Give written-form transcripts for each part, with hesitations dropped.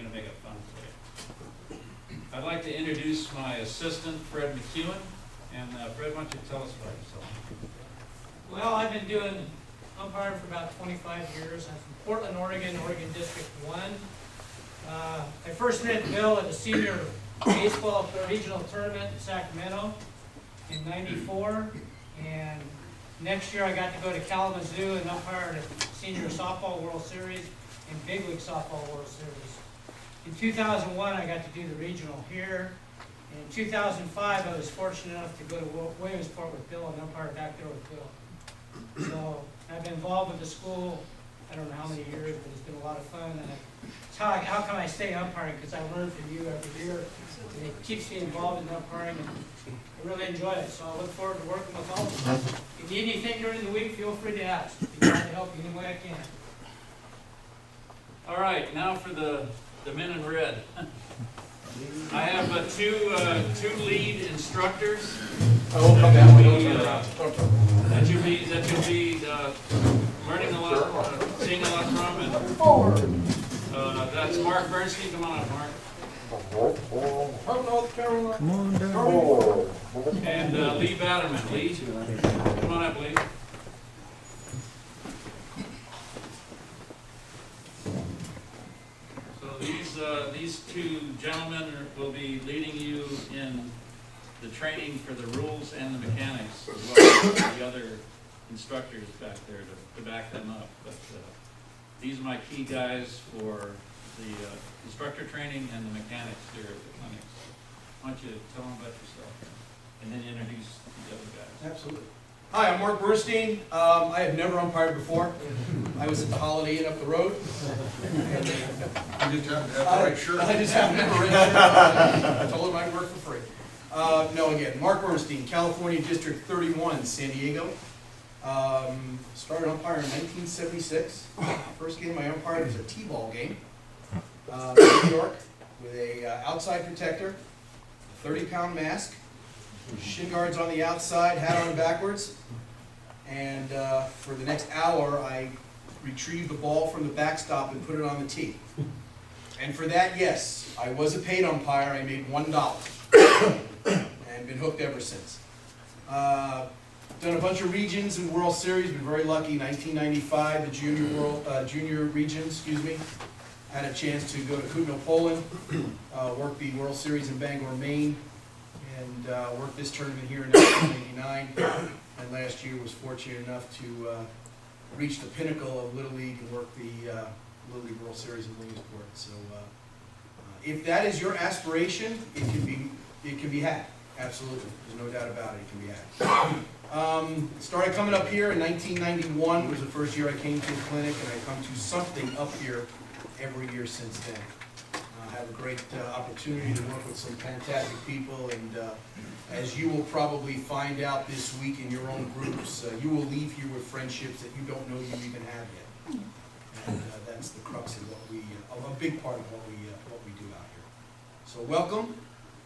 to make it fun today. I'd like to introduce my assistant, Fred McEwen. And Fred, why don't you tell us about yourself? Well, I've been doing umpiring for about 25 years. I'm from Portland, Oregon, Oregon District 1. I first met Bill at a senior baseball regional tournament in Sacramento in '94. And next year I got to go to Kalamazoo and umpire at the Senior Softball World Series and Big League Softball World Series. In 2001 I got to do the regional here. In 2005 I was fortunate enough to go to Williamsport with Bill and umpire back there with Bill. So I've been involved with the school, I don't know how many years, but it's been a lot of fun. And it's how can I stay umpiring? Because I learn from you every year. And it keeps me involved in umpiring, and I really enjoy it. So I look forward to working with all of you. If you need anything during the week, feel free to ask. I'll be glad to help you any way I can. All right, now for the men in red. I have two lead instructors. Oh, come down. That you'll be learning a lot, seeing a lot from, and that's Mark Bernstein. Come on up, Mark. Come on down. And Lee Batterman. Lee, come on up, Lee. So these two gentlemen will be leading you in the training for the rules and the mechanics, as well as the other instructors back there to back them up. But these are my key guys for the instructor training and the mechanics here at the clinics. Why don't you tell them about yourself, and then introduce the other guys. Absolutely. Hi, I'm Mark Bernstein. I have never umpired before. I was at the Holiday Inn up the road. You just have to have the right shirt. I just happened to have a red shirt. I told him I'd work for free. No, again, Mark Bernstein, California District 31, San Diego. Started umpiring in 1976. First game I umpired was a T-ball game in New York with a outside protector, a 30-pound mask, shin guards on the outside, hat on backwards, and for the next hour I retrieved the ball from the backstop and put it on the tee. And for that, yes, I was a paid umpire. I made $1 and been hooked ever since. Done a bunch of regions and World Series. Been very lucky. 1995, the junior region, excuse me. Had a chance to go to Kutno, Poland, work the World Series in Bangor, Maine, and worked this tournament here in 1989. And last year was fortunate enough to reach the pinnacle of Little League and work the Little League World Series in Williamsport. So if that is your aspiration, it can be had. Absolutely, there's no doubt about it. It can be had. Started coming up here in 1991. Was the first year I came to the clinic, and I come to something up here every year since then. I have a great opportunity to work with some fantastic people, and as you will probably find out this week in your own groups, you will leave here with friendships that you don't know you even have yet. And that's the crux of what a big part of what we do out here. So welcome.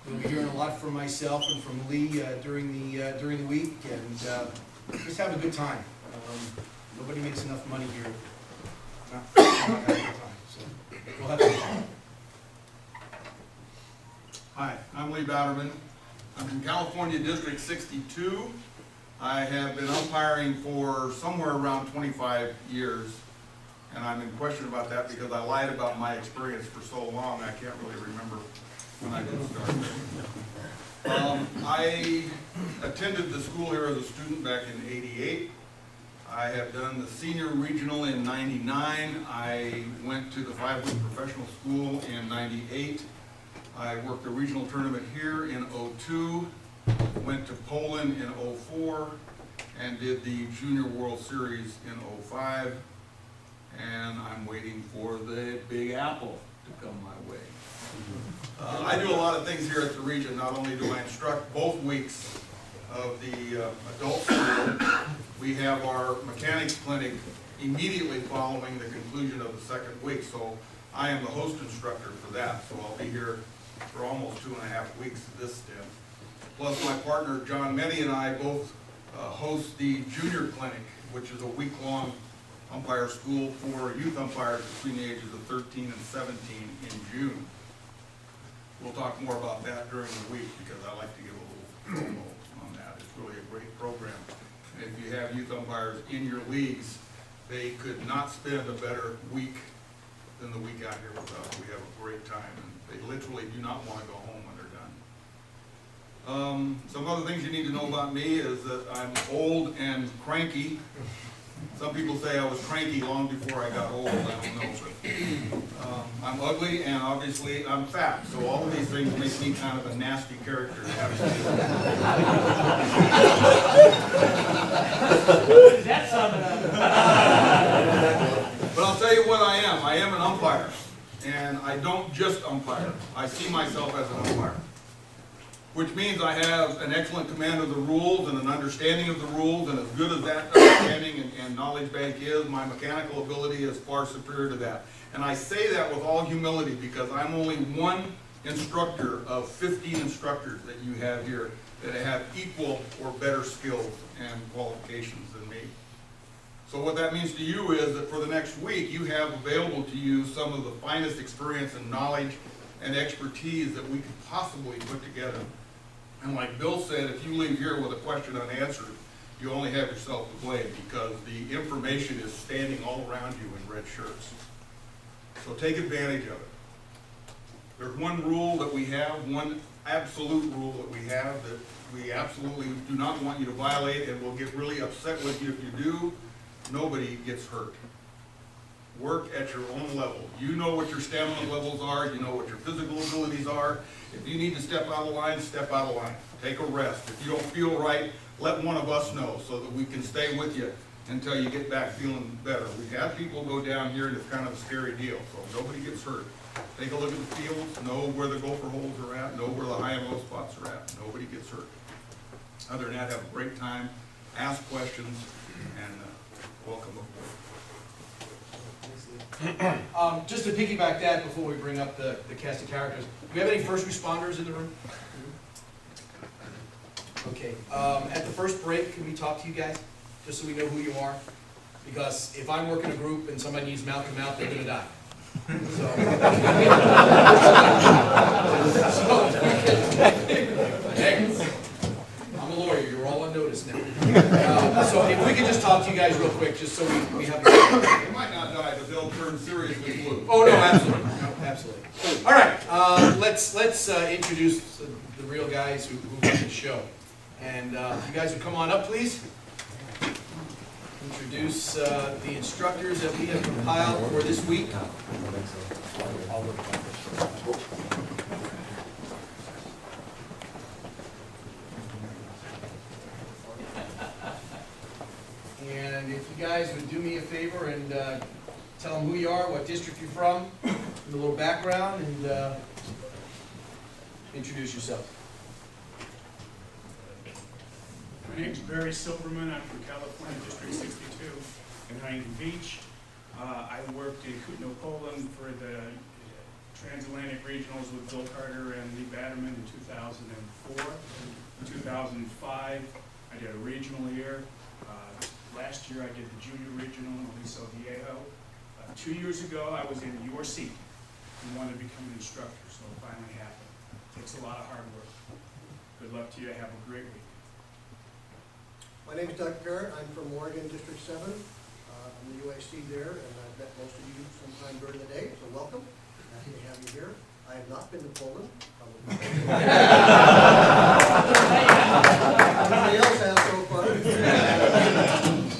You'll be hearing a lot from myself and from Lee during the week, and just have a good time. Nobody makes enough money here not having a good time. So we'll have some fun. Hi, I'm Lee Batterman. I'm from California District 62. I have been umpiring for somewhere around 25 years, and I'm in question about that because I lied about my experience for so long I can't really remember when I did start. I attended the school here as a student back in '88. I have done the senior regional in '99. I went to the 5-week professional school in '98. I worked a regional tournament here in '02, went to Poland in '04, and did the Junior World Series in '05. And I'm waiting for the Big Apple to come my way. I do a lot of things here at the region. Not only do I instruct both weeks of the adult school, we have our mechanics clinic immediately following the conclusion of the second week. So I am the host instructor for that. So I'll be here for almost 2.5 weeks at this stint. Plus my partner John Menny and I both host the junior clinic, which is a week-long umpire school for youth umpires between the ages of 13 and 17 in June. We'll talk more about that during the week because I like to give a little promo on that. It's really a great program. And if you have youth umpires in your leagues, they could not spend a better week than the week out here with us. We have a great time, and they literally do not want to go home when they're done. Some other things you need to know about me is that I'm old and cranky. Some people say I was cranky long before I got old. I don't know, but I'm ugly, and obviously I'm fat. So all of these things make me kind of a nasty character to have to deal with. Does that sum it up? But I'll tell you what I am. I am an umpire, and I don't just umpire. I see myself as an umpire, which means I have an excellent command of the rules and an understanding of the rules, and as good as that understanding and knowledge bank is, my mechanical ability is far superior to that. And I say that with all humility because I'm only one instructor of 15 instructors that you have here that have equal or better skills and qualifications than me. So what that means to you is that for the next week, you have available to you some of the finest experience and knowledge and expertise that we could possibly put together. And like Bill said, if you leave here with a question unanswered, you only have yourself to blame because the information is standing all around you in red shirts. So take advantage of it. There's one rule that we have, one absolute rule that we have that we absolutely do not want you to violate, and we'll get really upset with you if you do. Nobody gets hurt. Work at your own level. You know what your stamina levels are. You know what your physical abilities are. If you need to step out of line, step out of line. Take a rest. If you don't feel right, let one of us know so that we can stay with you until you get back feeling better. We've had people go down here and it's kind of a scary deal, so nobody gets hurt. Take a look at the fields, know where the gopher holes are at, know where the high and low spots are at. Nobody gets hurt. Other than that, have a great time, ask questions, and welcome aboard. Just to piggyback that before we bring up the cast of characters, do we have any first responders in the room? Okay, at the first break, can we talk to you guys, just so we know who you are? Because if I'm working a group and somebody needs mouth-to-mouth, they're gonna die. I'm a lawyer, you're all on notice now. So if we could just talk to you guys real quick, just so we have. They might not die, but they'll turn seriously blue. Oh, no, absolutely, no, absolutely. All right, let's introduce the real guys who run the show. And you guys would come on up, please. Introduce the instructors that we have compiled for this week. And if you guys would do me a favor and tell them who you are, what district you're from, and a little background, and introduce yourself. My name's Barry Silverman. I'm from California, District 62 in Huntington Beach. I worked in Kootenai, Poland for the Transatlantic Regionals with Bill Carter and Lee Batterman in 2004. In 2005, I did a regional year. Last year, I did the junior regional in Aliso Viejo. 2 years ago, I was in your seat and wanted to become an instructor, so it finally happened. It takes a lot of hard work. Good luck to you. Have a great week. My name is Doug Parrott. I'm from Oregon, District 7. I'm the UIC there, and I've met most of you sometime during the day, so welcome. Happy to have you here. I have not been to Poland. Everybody else has so far.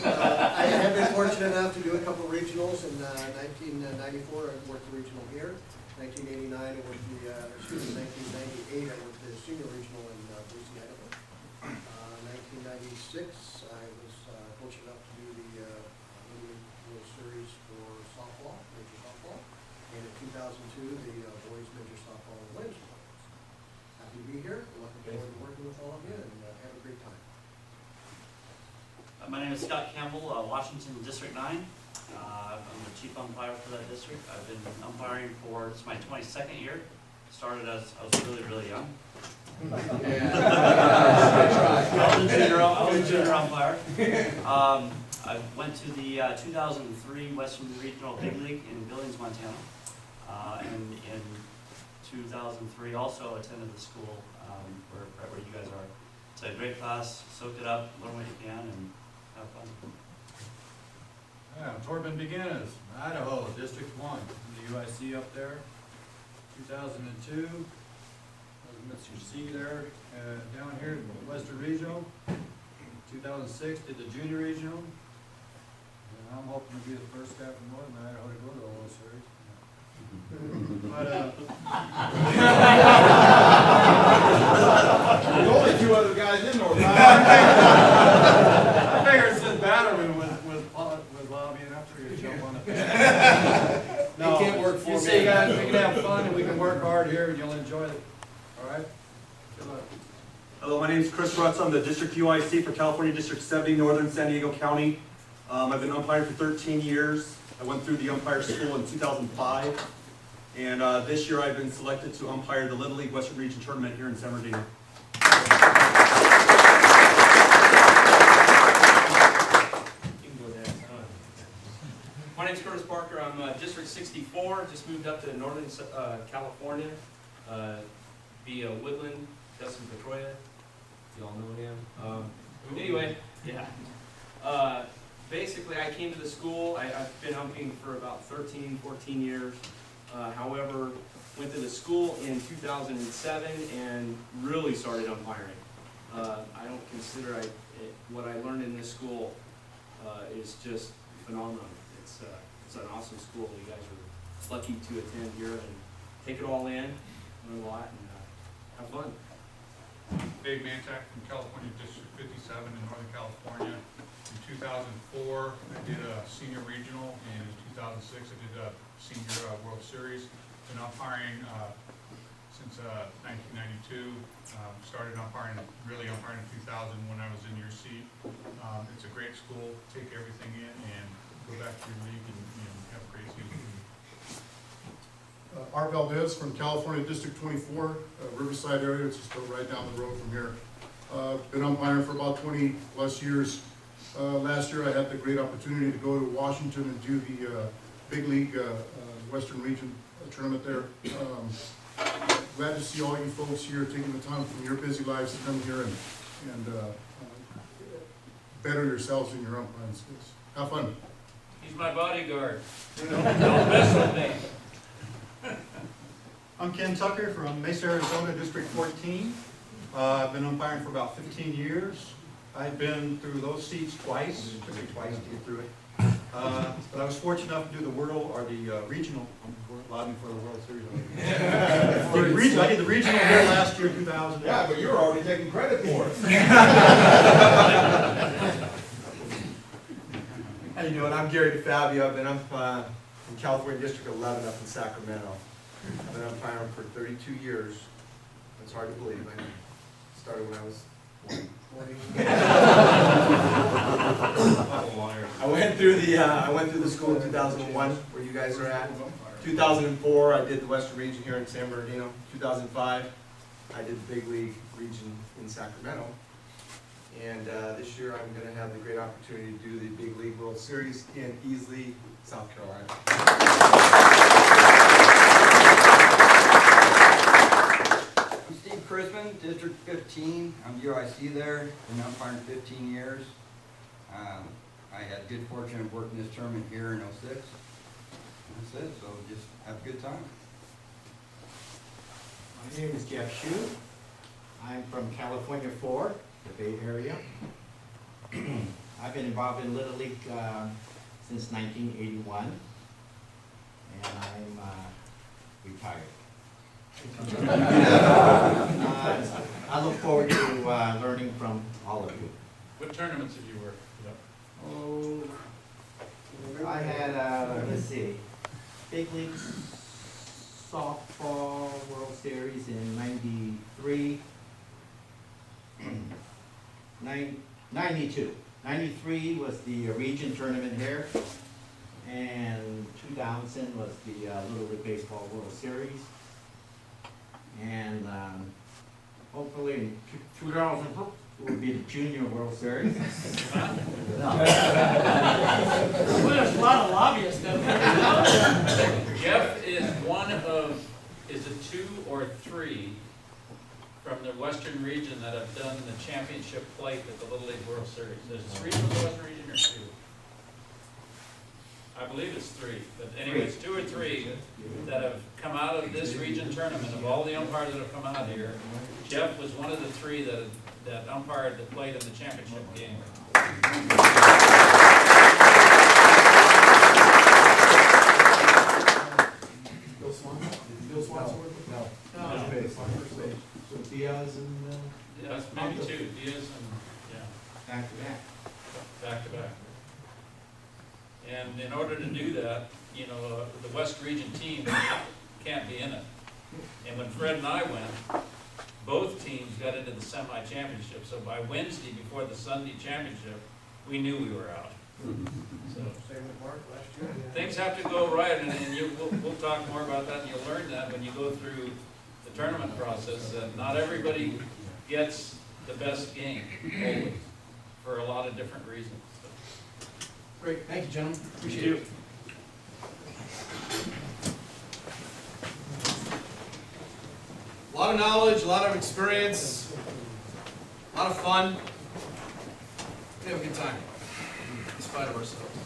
I have been fortunate enough to do a couple of regionals. In 1994, I worked the regional here. 1989, I worked 1998, I worked the senior regional in Boise, Idaho. 1996, I was fortunate enough to do the World Series for softball, major softball, and in 2002, the boys major softball in Williamsburg. Happy to be here. Looking forward to working with all of you, and have a great time. My name is Scott Campbell, Washington District 9. I'm the chief umpire for that district. I've been umpiring for, it's my 22nd year. Started as, I was really, really young. I was a junior umpire. I went to the 2003 Western Regional Big League in Billings, Montana. And in 2003 also attended the school right where you guys are. It's a great class, soak it up, learn what you can, and have fun. Torben Beginnes, Idaho, District 1, the UIC up there, 2002. Mr. C there, down here, Western Regional. 2006 did the Junior Regional. And I'm hoping to be the first guy from Northern Idaho to go to the World Series. But, There's only two other guys in North. I figured since Batterman was lobbying, I figured he'd jump on it. No, It can't work for you me. see, guys, we can have fun and we can work hard here and you'll enjoy it. All right? Good luck. Hello, my name is Chris Rutz. I'm the District UIC for California District 70, Northern San Diego County. I've been umpiring for 13 years. I went through the umpire school in 2005. And this year I've been selected to umpire the Little League Western Region Tournament here in San Bernardino. My name's Curtis Parker. I'm District 64. Just moved up to Northern California via Woodland. Dustin Petroya. You all know him. Anyway, yeah. Basically, I came to the school. I've been umping for about 13, 14 years. However, went to the school in 2007 and really started umpiring. I don't consider what I learned in this school is just phenomenal. It's an awesome school. You guys are lucky to attend here and take it all in, learn a lot, and have fun. Dave Mantak from California District 57 in Northern California. In 2004, I did a senior regional, and in 2006, I did a senior World Series. Been umpiring since 1992. Started umpiring, really umpiring in 2000 when I was in your seat. It's a great school. Take everything in and go back to your league and have a great season. Art Valdez from California District 24, Riverside area, which is still right down the road from here. Been umpiring for about 20 plus years. Last year I had the great opportunity to go to Washington and do the Big League Western Region tournament there. Glad to see all you folks here taking the time from your busy lives to come here and better yourselves in your umpiring skills. Have fun. He's my bodyguard. Don't mess with me. I'm Ken Tucker from Mesa, Arizona, District 14. I've been umpiring for about 15 years. I've been through those seats twice. Took me twice to get through it. But I was fortunate enough to do the regional. I'm lobbying for the World Series. I did the regional here last year, 2000. Yeah, but you're already taking credit for it. How you doing? I'm Gary DeFabio. I've been in California District 11 up in Sacramento. I've been umpiring for 32 years. It's hard to believe. I started when I was 20. I went through the school in 2001, where you guys are at. 2004, I did the Western Region here in San Bernardino. 2005, I did the Big League Region in Sacramento. And this year, I'm going to have the great opportunity to do the Big League World Series in Easley, South Carolina. I'm Steve Chrisman, District 15. I'm UIC there, been umpiring 15 years. I had good fortune of working this tournament here in 06. That's it, so just have a good time. My name is Jeff Shue. I'm from California 4, the Bay Area. I've been involved in Little League since 1981, and I'm retired. I look forward to learning from all of you. What tournaments have you worked? Oh, I had, let's see, Big League Softball World Series in 93, 92. 93 was the region tournament here, and 2000 was the Little League Baseball World Series. And hopefully in 2005, will be the Junior World Series. Well, there's a lot of lobbyists up there. Jeff is one of, is it 2 or 3 from the Western region that have done the championship plate at the Little League World Series. There's 3 from the Western region or 2? I believe it's 3, but anyways, 2 or 3 that have come out of this region tournament, of all the umpires that have come out here. Jeff was one of the 3 that umpired that played in the championship game. Bill Swanson? Bill Swanson? No. No. So Diaz and, Yeah, that's maybe 2, Diaz and, yeah, back to back. back to back. And in order to do that, you know, the West Region team can't be in it. And when Fred and I went, both teams got into the semi-championship. So by Wednesday, before the Sunday championship, we knew we were out. So Same with Mark last year. things have to go right, and we'll talk more about that, and you'll learn that when you go through the tournament process, that not everybody gets the best game, always, for a lot of different reasons. Great, thank you, gentlemen, appreciate it. A lot of knowledge, a lot of experience, a lot of fun. We have a good time, in spite of ourselves.